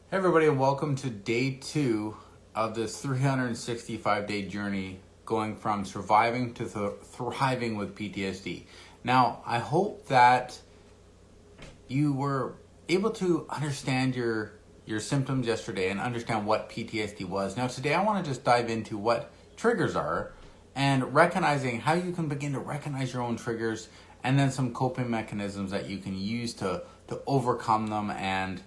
Hey everybody, and welcome to day 2 of this 365-day journey going from surviving to thriving with PTSD. Now, I hope that you were able to understand your symptoms yesterday and understand what PTSD was. Now, today I want to just dive into what triggers are and recognizing how you can begin to recognize your own triggers and then some coping mechanisms that you can use to overcome them and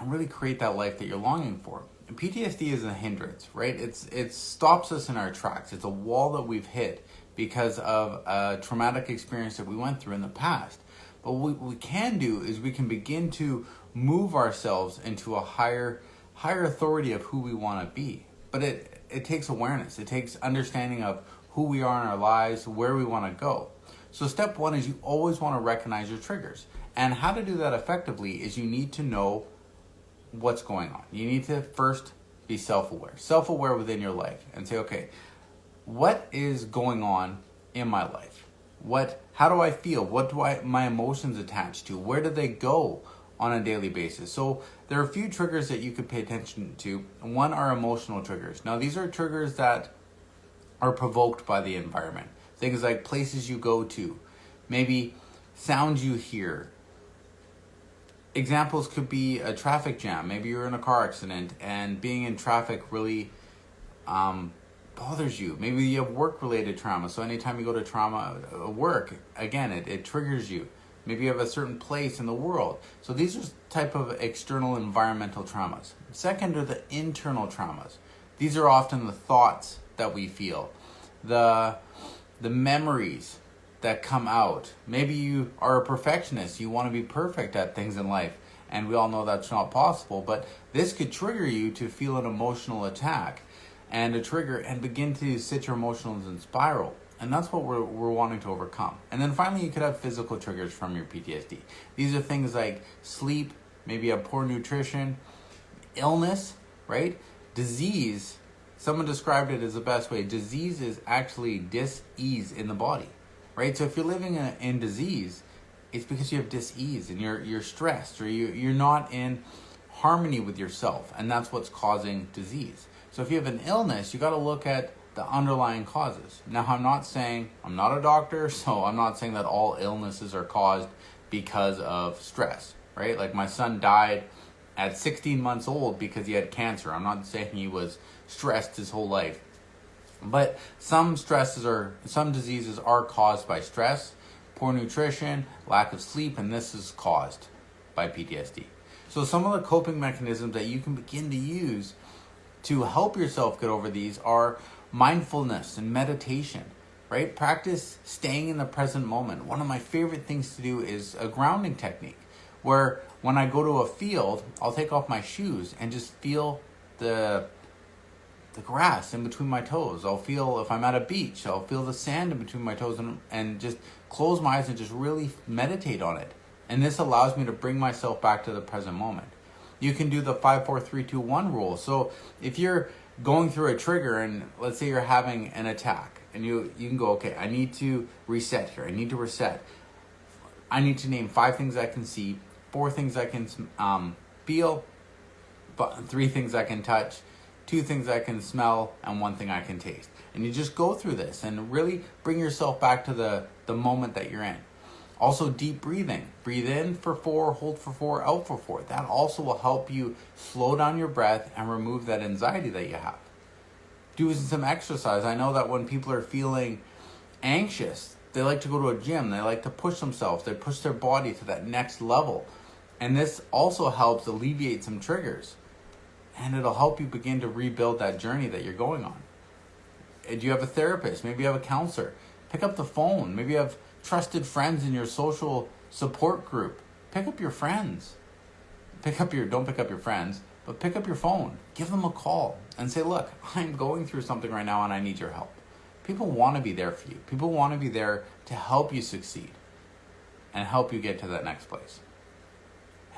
really create that life that you're longing for. And PTSD is a hindrance, right? It stops us in our tracks. It's a wall that we've hit because of a traumatic experience that we went through in the past. But what we can do is we can begin to move ourselves into a higher authority of who we want to be. But it takes awareness. It takes understanding of who we are in our lives, where we want to go. So step 1 is you always want to recognize your triggers. And how to do that effectively is you need to know what's going on. You need to first be self-aware within your life and say, okay, what is going on in my life? How do I feel? What do my emotions attached to? Where do they go on a daily basis? So there are a few triggers that you could pay attention to. One are emotional triggers. Now these are triggers that are provoked by the environment. Things like places you go to, maybe sounds you hear. Examples could be a traffic jam. Maybe you're in a car accident and being in traffic really bothers you. Maybe you have work-related trauma. So anytime you go to work, again, it triggers you. Maybe you have a certain place in the world. So these are type of external environmental traumas. Second are the internal traumas. These are often the thoughts that we feel, the memories that come out. Maybe you are a perfectionist. You want to be perfect at things in life. And we all know that's not possible. But this could trigger you to feel an emotional attack and a trigger and begin to sit your emotions in spiral. And that's what we're wanting to overcome. And then finally, you could have physical triggers from your PTSD. These are things like sleep, maybe you have poor nutrition, illness, right? Disease. Someone described it as the best way. Disease is actually dis-ease in the body. Right, so if you're living in disease, it's because you have dis-ease and you're stressed or you're not in harmony with yourself, and that's what's causing disease. So if you have an illness, you got to look at the underlying causes. Now, I'm not a doctor, so I'm not saying that all illnesses are caused because of stress, right? Like my son died at 16 months old because he had cancer. I'm not saying he was stressed his whole life. But some diseases are caused by stress, poor nutrition, lack of sleep, and this is caused by PTSD. So some of the coping mechanisms that you can begin to use to help yourself get over these are mindfulness and meditation, right? Practice staying in the present moment. One of my favorite things to do is a grounding technique, where when I go to a field, I'll take off my shoes and just feel the grass in between my toes. I'll feel, if I'm at a beach, I'll feel the sand in between my toes and just close my eyes and just really meditate on it. And this allows me to bring myself back to the present moment. You can do the 5, 4, 3, 2, 1 rule. So if you're going through a trigger and let's say you're having an attack and you can go, okay, I need to reset here. I need to reset. I need to name 5 things I can see, 4 things I can feel, 3 things I can touch, 2 things I can smell, and 1 thing I can taste. And you just go through this and really bring yourself back to the moment that you're in. Also, deep breathing. Breathe in for 4, hold for 4, out for 4. That also will help you slow down your breath and remove that anxiety that you have. Do some exercise. I know that when people are feeling anxious, they like to go to a gym. They like to push themselves. They push their body to that next level. And this also helps alleviate some triggers. And it'll help you begin to rebuild that journey that you're going on. Do you have a therapist? Maybe you have a counselor. Pick up the phone. Maybe you have trusted friends in your social support group. Pick up your friends. Don't pick up your friends, but pick up your phone. Give them a call and say, look, I'm going through something right now and I need your help. People want to be there for you. People want to be there to help you succeed and help you get to that next place.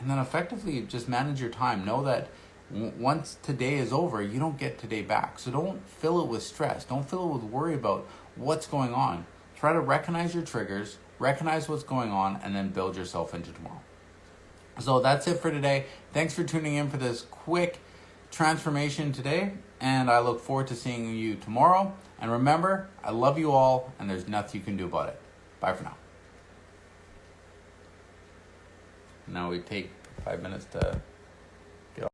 And then effectively just manage your time. Know that once today is over, you don't get today back. So don't fill it with stress. Don't fill it with worry about what's going on. Try to recognize your triggers, recognize what's going on, and then build yourself into tomorrow. So that's it for today. Thanks for tuning in for this quick transformation today, and I look forward to seeing you tomorrow. And remember, I love you all, and there's nothing you can do about it. Bye for now. Now we take 5 minutes to